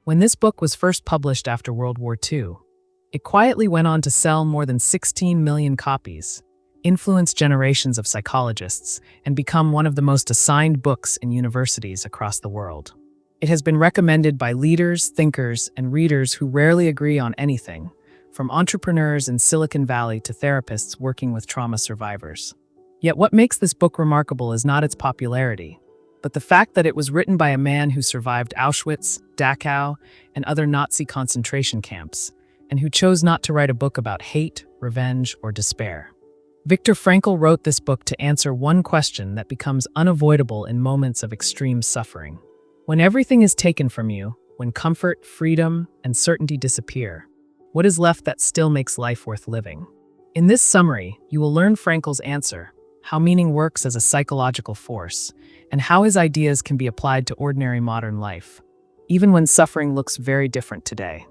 When this book was first published after World War II, it quietly went on to sell more than 16 million copies, influence generations of psychologists, and become one of the most assigned books in universities across the world. It has been recommended by leaders, thinkers, and readers who rarely agree on anything, from entrepreneurs in Silicon Valley to therapists working with trauma survivors. Yet what makes this book remarkable is not its popularity, but the fact that it was written by a man who survived Auschwitz, Dachau, and other Nazi concentration camps, and who chose not to write a book about hate, revenge, or despair. Viktor Frankl wrote this book to answer one question that becomes unavoidable in moments of extreme suffering. When everything is taken from you, when comfort, freedom, and certainty disappear, what is left that still makes life worth living? In this summary, you will learn Frankl's answer, how meaning works as a psychological force, and how his ideas can be applied to ordinary modern life, even when suffering looks very different today.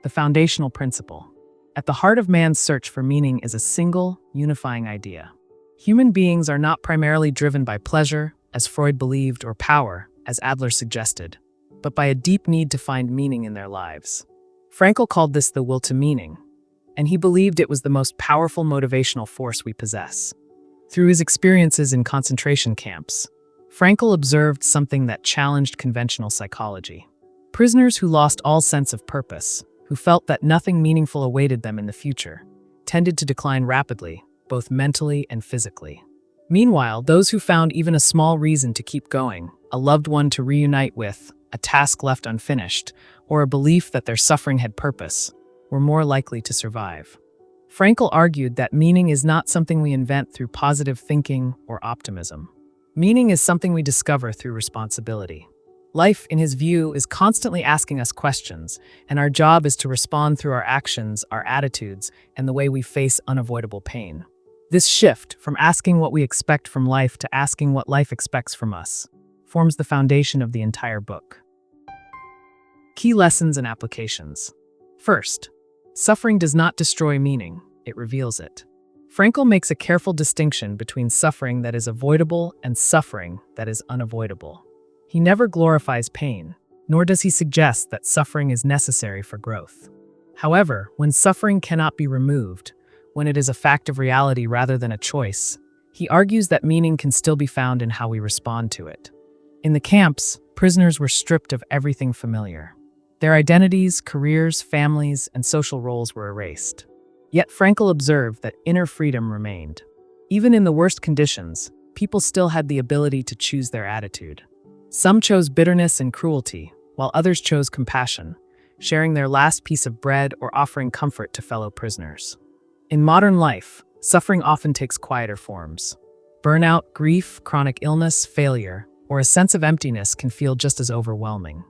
The foundational principle. At the heart of man's search for meaning is a single, unifying idea. Human beings are not primarily driven by pleasure, as Freud believed, or power, as Adler suggested, but by a deep need to find meaning in their lives. Frankl called this the will to meaning, and he believed it was the most powerful motivational force we possess. Through his experiences in concentration camps, Frankl observed something that challenged conventional psychology. Prisoners who lost all sense of purpose, who felt that nothing meaningful awaited them in the future, tended to decline rapidly, both mentally and physically. Meanwhile, those who found even a small reason to keep going, a loved one to reunite with, a task left unfinished, or a belief that their suffering had purpose, were more likely to survive. Frankl argued that meaning is not something we invent through positive thinking or optimism. Meaning is something we discover through responsibility. Life, in his view, is constantly asking us questions, and our job is to respond through our actions, our attitudes, and the way we face unavoidable pain. This shift, from asking what we expect from life to asking what life expects from us, forms the foundation of the entire book. Key lessons and applications. First, suffering does not destroy meaning, it reveals it. Frankl makes a careful distinction between suffering that is avoidable and suffering that is unavoidable. He never glorifies pain, nor does he suggest that suffering is necessary for growth. However, when suffering cannot be removed, when it is a fact of reality rather than a choice, he argues that meaning can still be found in how we respond to it. In the camps, prisoners were stripped of everything familiar. Their identities, careers, families, and social roles were erased. Yet Frankl observed that inner freedom remained. Even in the worst conditions, people still had the ability to choose their attitude. Some chose bitterness and cruelty, while others chose compassion, sharing their last piece of bread or offering comfort to fellow prisoners. In modern life, suffering often takes quieter forms. Burnout, grief, chronic illness, failure, or a sense of emptiness can feel just as overwhelming.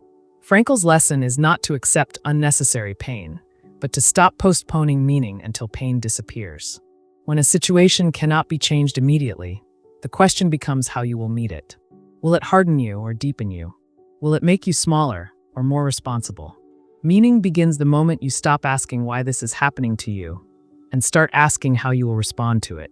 Frankl's lesson is not to accept unnecessary pain, but to stop postponing meaning until pain disappears. When a situation cannot be changed immediately, the question becomes how you will meet it. Will it harden you or deepen you? Will it make you smaller or more responsible? Meaning begins the moment you stop asking why this is happening to you and start asking how you will respond to it.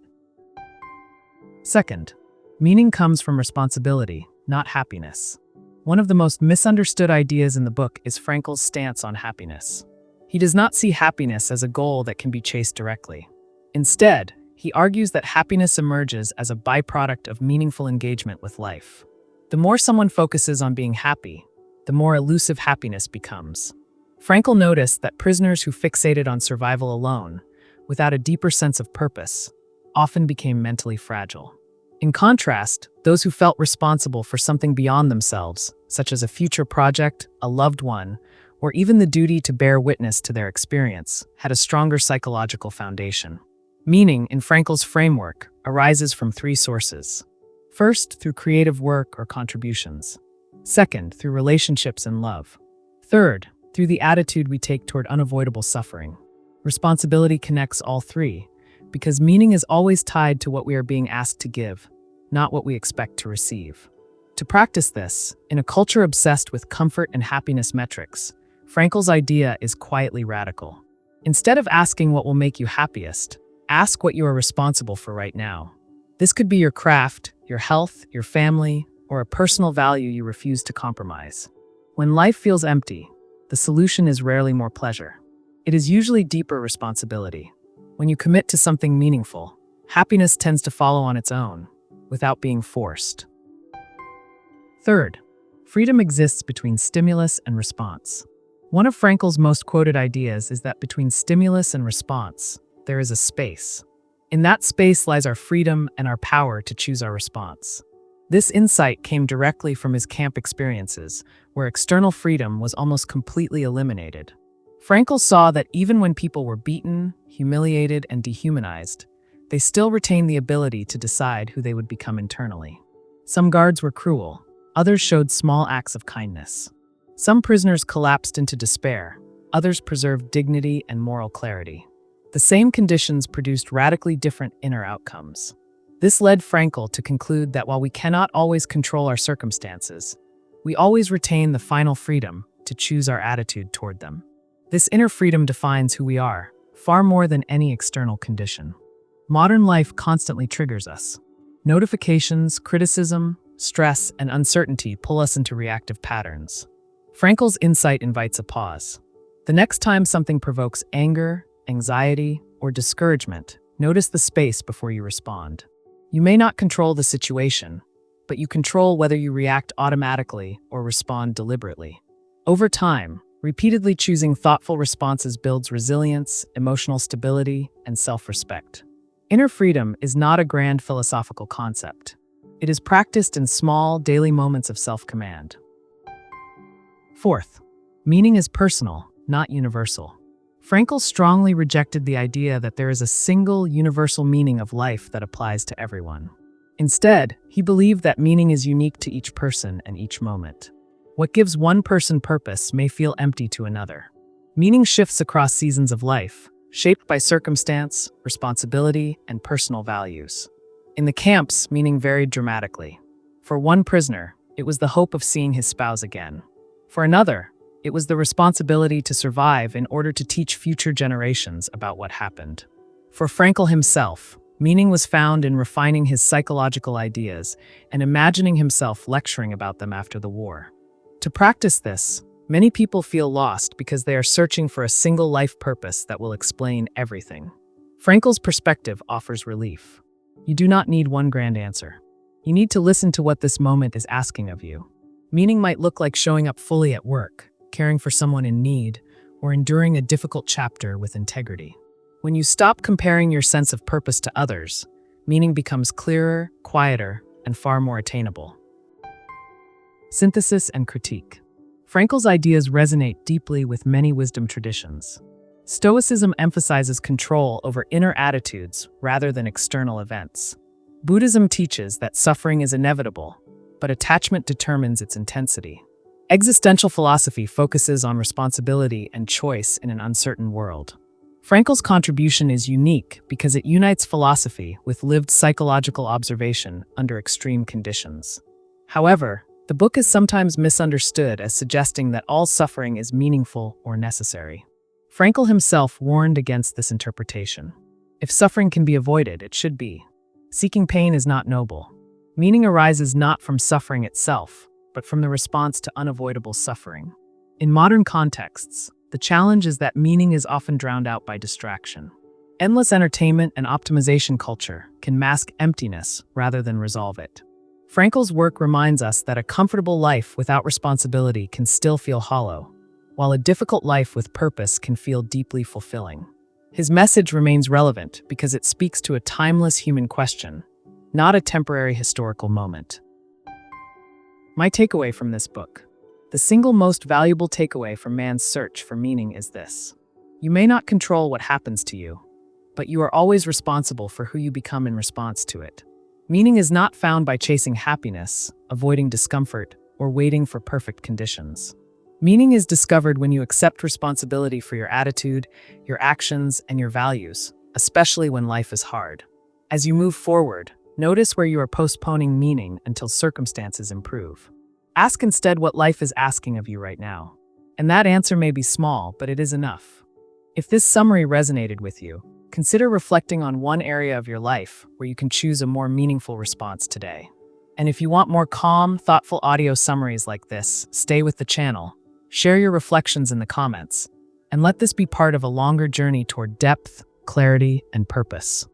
Second, meaning comes from responsibility, not happiness. One of the most misunderstood ideas in the book is Frankl's stance on happiness. He does not see happiness as a goal that can be chased directly. Instead, he argues that happiness emerges as a byproduct of meaningful engagement with life. The more someone focuses on being happy, the more elusive happiness becomes. Frankl noticed that prisoners who fixated on survival alone, without a deeper sense of purpose, often became mentally fragile. In contrast, those who felt responsible for something beyond themselves, such as a future project, a loved one, or even the duty to bear witness to their experience, had a stronger psychological foundation. Meaning, in Frankl's framework, arises from three sources. First, through creative work or contributions. Second, through relationships and love. Third, through the attitude we take toward unavoidable suffering. Responsibility connects all three, because meaning is always tied to what we are being asked to give, not what we expect to receive. To practice this, in a culture obsessed with comfort and happiness metrics, Frankl's idea is quietly radical. Instead of asking what will make you happiest, ask what you are responsible for right now. This could be your craft, your health, your family, or a personal value you refuse to compromise. When life feels empty, the solution is rarely more pleasure. It is usually deeper responsibility. When you commit to something meaningful, happiness tends to follow on its own, without being forced. Third, freedom exists between stimulus and response. One of Frankl's most quoted ideas is that between stimulus and response, there is a space. In that space lies our freedom and our power to choose our response. This insight came directly from his camp experiences, where external freedom was almost completely eliminated. Frankl saw that even when people were beaten, humiliated, and dehumanized, they still retained the ability to decide who they would become internally. Some guards were cruel, others showed small acts of kindness. Some prisoners collapsed into despair, others preserved dignity and moral clarity. The same conditions produced radically different inner outcomes. This led Frankl to conclude that while we cannot always control our circumstances, we always retain the final freedom to choose our attitude toward them. This inner freedom defines who we are, far more than any external condition. Modern life constantly triggers us. Notifications, criticism, stress, and uncertainty pull us into reactive patterns. Frankl's insight invites a pause. The next time something provokes anger, anxiety, or discouragement, notice the space before you respond. You may not control the situation, but you control whether you react automatically or respond deliberately. Over time, repeatedly choosing thoughtful responses builds resilience, emotional stability, and self-respect. Inner freedom is not a grand philosophical concept. It is practiced in small, daily moments of self-command. Fourth, meaning is personal, not universal. Frankl strongly rejected the idea that there is a single, universal meaning of life that applies to everyone. Instead, he believed that meaning is unique to each person and each moment. What gives one person purpose may feel empty to another. Meaning shifts across seasons of life, shaped by circumstance, responsibility, and personal values. In the camps, meaning varied dramatically. For one prisoner, it was the hope of seeing his spouse again. For another, it was the responsibility to survive in order to teach future generations about what happened. For Frankl himself, meaning was found in refining his psychological ideas and imagining himself lecturing about them after the war. To practice this, many people feel lost because they are searching for a single life purpose that will explain everything. Frankl's perspective offers relief. You do not need one grand answer. You need to listen to what this moment is asking of you. Meaning might look like showing up fully at work, caring for someone in need, or enduring a difficult chapter with integrity. When you stop comparing your sense of purpose to others, meaning becomes clearer, quieter, and far more attainable. Synthesis and critique. Frankl's ideas resonate deeply with many wisdom traditions. Stoicism emphasizes control over inner attitudes rather than external events. Buddhism teaches that suffering is inevitable, but attachment determines its intensity. Existential philosophy focuses on responsibility and choice in an uncertain world. Frankl's contribution is unique because it unites philosophy with lived psychological observation under extreme conditions. However, the book is sometimes misunderstood as suggesting that all suffering is meaningful or necessary. Frankl himself warned against this interpretation. If suffering can be avoided, it should be. Seeking pain is not noble. Meaning arises not from suffering itself, but from the response to unavoidable suffering. In modern contexts, the challenge is that meaning is often drowned out by distraction. Endless entertainment and optimization culture can mask emptiness rather than resolve it. Frankl's work reminds us that a comfortable life without responsibility can still feel hollow, while a difficult life with purpose can feel deeply fulfilling. His message remains relevant because it speaks to a timeless human question, not a temporary historical moment. My takeaway from this book. The single most valuable takeaway from man's search for meaning is this. You may not control what happens to you, but you are always responsible for who you become in response to it. Meaning is not found by chasing happiness, avoiding discomfort, or waiting for perfect conditions. Meaning is discovered when you accept responsibility for your attitude, your actions, and your values, especially when life is hard. As you move forward, notice where you are postponing meaning until circumstances improve. Ask instead what life is asking of you right now. And that answer may be small, but it is enough. If this summary resonated with you, consider reflecting on one area of your life where you can choose a more meaningful response today. And if you want more calm, thoughtful audio summaries like this, stay with the channel. Share your reflections in the comments, and let this be part of a longer journey toward depth, clarity, and purpose.